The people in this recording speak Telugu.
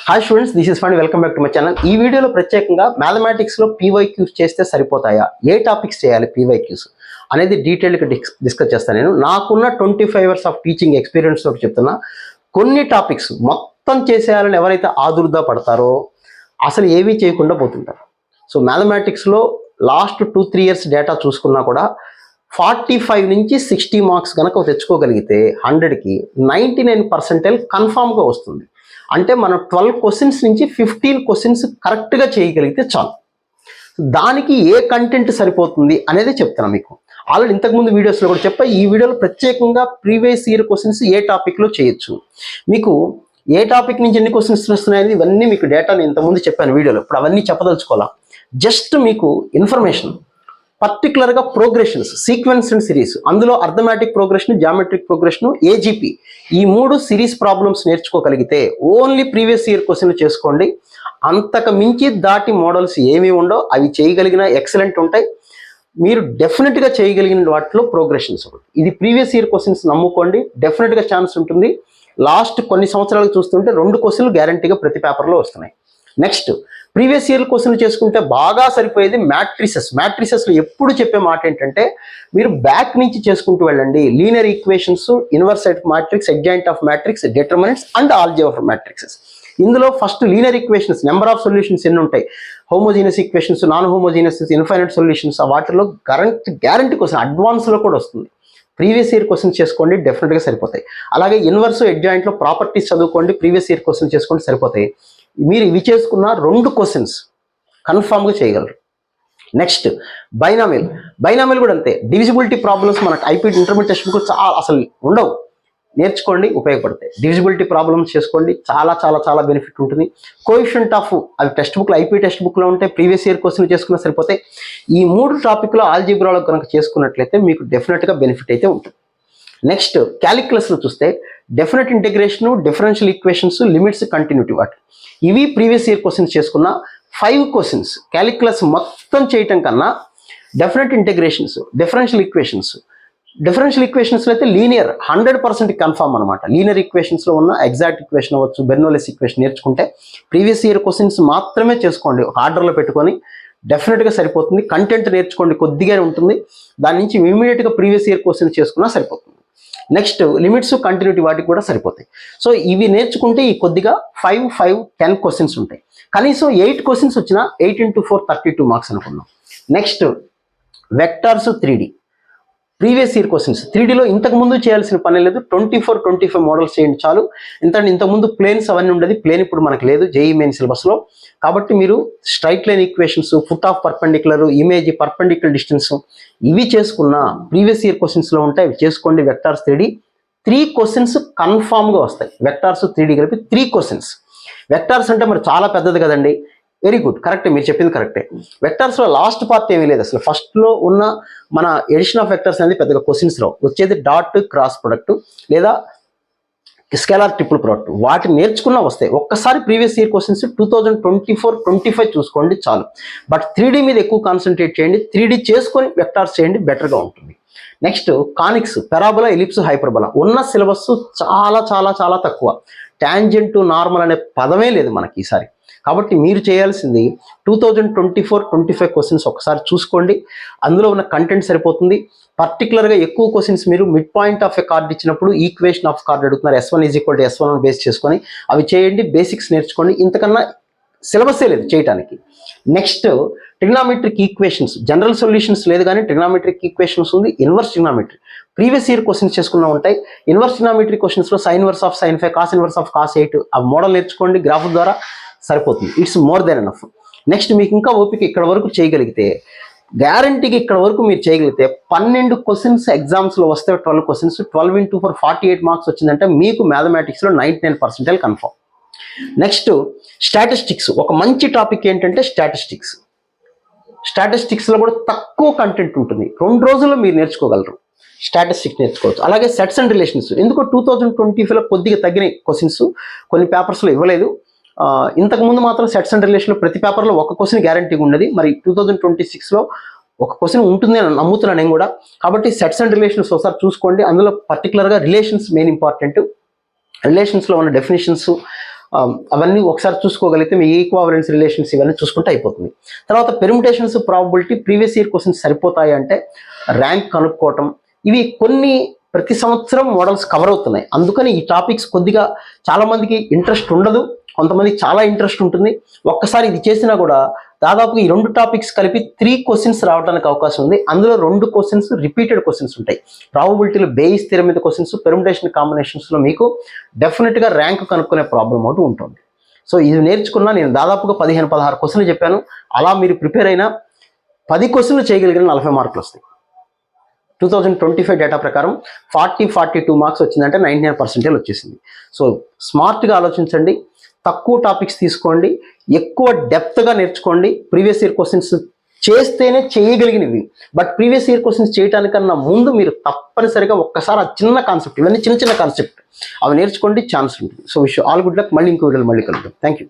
Hi students, this is fund. Welcome back to my channel. ఈ వీడియోలో ప్రత్యేకంగా మ్యాథమెటిక్స్లో పీవైక్యూస్ చేస్తే సరిపోతాయా, ఏ టాపిక్స్ చేయాలి పీవైక్యూస్ అనేది డీటెయిల్గా డిస్కస్ చేస్తాను. నేను నాకున్న 25 years ఆఫ్ టీచింగ్ ఎక్స్పీరియన్స్ తోటి చెప్తున్నా. కొన్ని టాపిక్స్ మొత్తం చేసేయాలని ఎవరైతే ఆదుర్దా పడతారో అసలు ఏమీ చేయకుండా పోతుంటారు. సో మ్యాథమెటిక్స్లో లాస్ట్ 2-3 years డేటా చూసుకున్నా కూడా 45 నుంచి 60 మార్క్స్ కనుక తెచ్చుకోగలిగితే 100కి 99% కన్ఫామ్గా వస్తుంది. అంటే మనం 12 క్వశ్చన్స్ నుంచి 15 క్వశ్చన్స్ కరెక్ట్గా చేయగలిగితే చాలు. దానికి ఏ కంటెంట్ సరిపోతుంది అనేది చెప్తాను మీకు. ఆల్రెడీ ఇంతకుముందు వీడియోస్లో కూడా చెప్పా. ఈ వీడియోలో ప్రత్యేకంగా ప్రీవియస్ ఇయర్ క్వశ్చన్స్ ఏ టాపిక్లో చేయొచ్చు, మీకు ఏ టాపిక్ నుంచి ఎన్ని క్వశ్చన్స్ వస్తున్నాయని ఇవన్నీ మీకు డేటా నేను ఇంతకుముందు చెప్పాను వీడియోలో. ఇప్పుడు అవన్నీ చెప్పదలుచుకోవాలా, జస్ట్ మీకు ఇన్ఫర్మేషన్. పర్టికులర్గా ప్రోగ్రెషన్స్, సీక్వెన్స్ అండ్ సిరీస్, అందులో arithmetic progression, geometric progression, AGP, ఈ 3 సిరీస్ ప్రాబ్లమ్స్ నేర్చుకోగలిగితే ఓన్లీ ప్రీవియస్ ఇయర్ క్వశ్చన్లు చేసుకోండి. అంతకు మించి దాటి మోడల్స్ ఏమీ ఉండవు. అవి చేయగలిగిన ఎక్సలెంట్ ఉంటాయి. మీరు డెఫినెట్గా చేయగలిగిన వాటిలో ప్రోగ్రెషన్స్ ఒకటి. ఇది ప్రీవియస్ ఇయర్ క్వశ్చన్స్ నమ్ముకోండి, డెఫినెట్గా ఛాన్స్ ఉంటుంది. లాస్ట్ కొన్ని సంవత్సరాలు చూస్తుంటే 2 క్వశ్చన్లు గ్యారంటీగా ప్రతి పేపర్లో వస్తున్నాయి. నెక్స్ట్, ప్రీవియస్ ఇయర్ క్వశ్చన్లు చేసుకుంటే బాగా సరిపోయేది మ్యాట్రిసెస్. మ్యాట్రిసెస్లో ఎప్పుడు చెప్పే మాట ఏంటంటే మీరు బ్యాక్ నుంచి చేసుకుంటూ వెళ్ళండి. Linear equations, inversed matrix, adjoint of matrix, determinants and algebra matrices. ఇందులో first linear equations, number of solutions ఎన్ని ఉంటాయి, homogeneous equations, non homogeneous, infinite solutions, వాటిలో గ్యారంటీ క్వశ్చన్ అడ్వాన్స్లో కూడా వస్తుంది. ప్రీవియస్ ఇయర్ క్వశ్చన్స్ చేసుకోండి, డెఫినెట్గా సరిపోతాయి. అలాగే ఇన్వర్స్ అడ్జాయింట్లో ప్రాపర్టీస్ చదువుకోండి, ప్రీవియస్ ఇయర్ క్వశ్చన్ చేసుకోండి, సరిపోతాయి. మీరు ఇవి చేసుకున్న 2 క్వశ్చన్స్ కన్ఫామ్గా చేయగలరు. నెక్స్ట్, బైనామిల్ కూడా అంతే. డివిజిబిలిటీ ప్రాబ్లమ్స్ మనకు ఐపీ ఇంటర్మీడియట్ టెక్స్ట్ బుక్ చాలా అసలు ఉండవు, నేర్చుకోండి, ఉపయోగపడతాయి. డివిజిబిలిటీ ప్రాబ్లమ్స్ చేసుకోండి, చాలా చాలా చాలా బెనిఫిట్ ఉంటుంది. కోఎఫిషియంట్ ఆఫ్, అవి టెక్స్ట్ బుక్లో, ఐపీ టెక్స్ట్ బుక్లో ఉంటాయి. ప్రీవియస్ ఇయర్ క్వశ్చన్ చేసుకున్నా సరిపోతాయి. ఈ 3 టాపిక్లో ఆల్జీబ్రాలో కనుక చేసుకున్నట్లయితే మీకు డెఫినెట్గా బెనిఫిట్ అయితే ఉంటుంది. నెక్స్ట్, క్యాలిక్యులస్లో చూస్తే definite integration, differential equations, limits, continuity, వాటి ఇవి ప్రీవియస్ ఇయర్ క్వశ్చన్స్ చేసుకున్న 5 క్వశ్చన్స్. క్యాలిక్యులస్ మొత్తం చేయటం కన్నా డెఫినెట్ ఇంటిగ్రేషన్స్, డిఫరెన్షియల్ ఈక్వేషన్స్లో అయితే లీనియర్ 100% కన్ఫామ్ అనమాట. లీనియర్ ఈక్వేషన్స్లో ఉన్న ఎగ్జాక్ట్ ఈక్వేషన్ అవ్వచ్చు, బెర్నౌల్లిస్ ఈక్వేషన్ నేర్చుకుంటే ప్రీవియస్ ఇయర్ క్వశ్చన్స్ మాత్రమే చేసుకోండి. ఒక ఆర్డర్లో పెట్టుకొని డెఫినెట్గా సరిపోతుంది. కంటెంట్ నేర్చుకోండి, కొద్దిగానే ఉంటుంది. దాని నుంచి ఇమీడియట్గా ప్రీవియస్ ఇయర్ క్వశ్చన్స్ చేసుకున్నా సరిపోతుంది. నెక్స్ట్, లిమిట్స్, కంటిన్యూటీ, వాటికి కూడా సరిపోతాయి. సో ఇవి నేర్చుకుంటే ఈ కొద్దిగా 10 క్వశ్చన్స్ ఉంటాయి. కనీసం 8 క్వశ్చన్స్ వచ్చినా 8 × 4 32 మార్క్స్ అనుకున్నాం. Next, vectors 3D previous year questions. 3Dలో ఇంతకుముందు చేయాల్సిన పని లేదు. 24-25 మోడల్స్ చేయండి చాలు. ఇంతకుముందు ప్లేన్స్ అవన్నీ ఉండేది. ప్లేన్ ఇప్పుడు మనకు లేదు జేఈ మెయిన్ సిలబస్లో. కాబట్టి మీరు straight line equations, foot of perpendicular, image, perpendicular distance, ఇవి చేసుకున్న ప్రీవియస్ ఇయర్ క్వశ్చన్స్లో ఉంటాయి. ఇవి చేసుకోండి. వెక్టార్స్ 3D 3 క్వశ్చన్స్ కన్ఫామ్గా వస్తాయి. వెక్టార్స్ 3D కలిపి 3 క్వశ్చన్స్. వెక్టార్స్ అంటే మరి చాలా పెద్దది కదండి. వెరీ గుడ్, కరెక్టే, మీరు చెప్పింది కరెక్టే. వెక్టార్స్లో లాస్ట్ పార్ట్ ఏమీ లేదు అసలు. ఫస్ట్లో ఉన్న మన ఎడిషన్ ఆఫ్ వెక్టర్స్ అనేది పెద్దగా క్వశ్చన్స్ రావు. వచ్చేది డాట్, క్రాస్ ప్రొడక్ట్ లేదా స్కేలార్ ట్రిపుల్ ప్రొడక్ట్. వాటిని నేర్చుకున్నా వస్తాయి. ఒక్కసారి ప్రీవియస్ ఇయర్ క్వశ్చన్స్ 2024-25 చూసుకోండి చాలు. బట్ 3D మీద ఎక్కువ కాన్సన్ట్రేట్ చేయండి. 3D చేసుకొని వెక్టార్స్ చేయండి, బెటర్గా ఉంటుంది. నెక్స్ట్, కానిక్స్, పెరాబోలా, ఎలిప్స్, హైపర్బోలా ఉన్న సిలబస్ చాలా చాలా చాలా తక్కువ. టాంజెంట్, నార్మల్ అనే పదమే లేదు మనకి ఈసారి. కాబట్టి మీరు చేయాల్సింది 2024-25 క్వశ్చన్స్ ఒకసారి చూసుకోండి. అందులో ఉన్న కంటెంట్ సరిపోతుంది. పర్టికులర్గా ఎక్కువ క్వశ్చన్స్ మీరు mid point of a card ఇచ్చినప్పుడు ఈక్వేషన్ ఆఫ్ కార్డ్ అడుగుతున్నారు. S1 = S1 బేస్ చేసుకొని అవి చేయండి. బేసిక్స్ నేర్చుకోండి. ఇంతకన్నా సిలబసే లేదు చేయడానికి. Next, trigonometric equations, general solutions లేదు కానీ ట్రిగ్నామెట్రిక్ ఈక్వేషన్స్ ఉంది. Inverse trigonometry previous year questions చేసుకున్నా ఉంటాయి. ఇన్వర్స్ ట్రిగ్నామెట్రీ క్వశ్చన్స్లో sine inverse of sin 5, cos inverse of cos 8 ఆ మోడల్ నేర్చుకోండి. గ్రాఫ్ ద్వారా సరిపోతుంది. It's more than enough. Next, మీకు ఇంకా ఓపిక ఇక్కడ వరకు చేయగలిగితే, గ్యారంటీకి ఇక్కడ వరకు మీరు చేయగలిగితే 12 క్వశ్చన్స్ ఎగ్జామ్స్లో వస్తే 12 క్వశ్చన్స్ 12 × 4 48 మార్క్స్ వచ్చిందంటే మీకు మ్యాథమెటిక్స్లో 99% కన్ఫర్మ్. నెక్స్ట్, స్టాటిస్టిక్స్ ఒక మంచి టాపిక్. ఏంటంటే స్టాటిస్టిక్స్లో కూడా తక్కువ కంటెంట్ ఉంటుంది. 2 రోజుల్లో మీరు నేర్చుకోగలరు. స్టాటిస్టిక్స్ నేర్చుకోవచ్చు. అలాగే సెట్స్ అండ్ రిలేషన్స్. ఎందుకో 2025లో కొద్దిగా తగ్గినాయి క్వశ్చన్స్, కొన్ని పేపర్స్లో ఇవ్వలేదు. ఇంతకుముందు మాత్రం సెట్స్ అండ్ రిలేషన్లో ప్రతి పేపర్లో ఒక క్వశ్చన్ గ్యారంటీగా ఉన్నది. మరి 2026లో ఒక క్వశ్చన్ ఉంటుంది అని నమ్ముతున్నాను నేను కూడా. కాబట్టి సెట్స్ అండ్ రిలేషన్స్ ఒకసారి చూసుకోండి. అందులో పర్టికులర్గా రిలేషన్స్ మెయిన్ ఇంపార్టెంట్. రిలేషన్స్లో ఉన్న డెఫినేషన్స్, అవన్నీ ఒకసారి చూసుకోగలిగితే మీ ఈక్వావలెన్స్ రిలేషన్స్ ఇవన్నీ చూసుకుంటే అయిపోతుంది. తర్వాత permutations probability previous year questions సరిపోతాయి అంటే ర్యాంక్ కనుక్కోవటం, ఇవి కొన్ని ప్రతి సంవత్సరం మోడల్స్ కవర్ అవుతున్నాయి. అందుకని ఈ టాపిక్స్ కొద్దిగా చాలామందికి ఇంట్రెస్ట్ ఉండదు, కొంతమందికి చాలా ఇంట్రెస్ట్ ఉంటుంది. ఒక్కసారి ఇది చేసినా కూడా దాదాపుగా ఈ 2 టాపిక్స్ కలిపి 3 క్వశ్చన్స్ రావడానికి అవకాశం ఉంది. అందులో 2 క్వశ్చన్స్ రిపీటెడ్ క్వశ్చన్స్ ఉంటాయి. ప్రాబబిలిటీలో బేయిస్ థియరం మీద క్వశ్చన్స్, పెర్ముటేషన్ కాంబినేషన్స్లో మీకు డెఫినెట్గా ర్యాంక్ కనుక్కునే ప్రాబ్లం ఒకటి ఉంటుంది. సో ఇది నేర్చుకున్నా నేను దాదాపుగా 15-16 క్వశ్చన్లు చెప్పాను. అలా మీరు ప్రిపేర్ అయినా 10 క్వశ్చన్లు చేయగలిగిన 40 మార్కులు వస్తాయి. 2025 డేటా ప్రకారం 42 మార్క్స్ వచ్చిందంటే 99% వచ్చేసింది. సో స్మార్ట్గా ఆలోచించండి, తక్కువ టాపిక్స్ తీసుకోండి, ఎక్కువ డెప్త్గా నేర్చుకోండి. ప్రీవియస్ ఇయర్ క్వశ్చన్స్ చేస్తేనే చేయగలిగినవి, బట్ ప్రీవియస్ ఇయర్ క్వశ్చన్స్ చేయడానికన్నా ముందు మీరు తప్పనిసరిగా ఒక్కసారి ఆ చిన్న కాన్సెప్ట్, ఇవన్నీ చిన్న కాన్సెప్ట్ అవి నేర్చుకోండి, ఛాన్స్ ఉంటుంది. So wish all good luck. మళ్ళీ ఇంకో వీడియోలో మళ్ళీ కలుద్దాం. Thank you.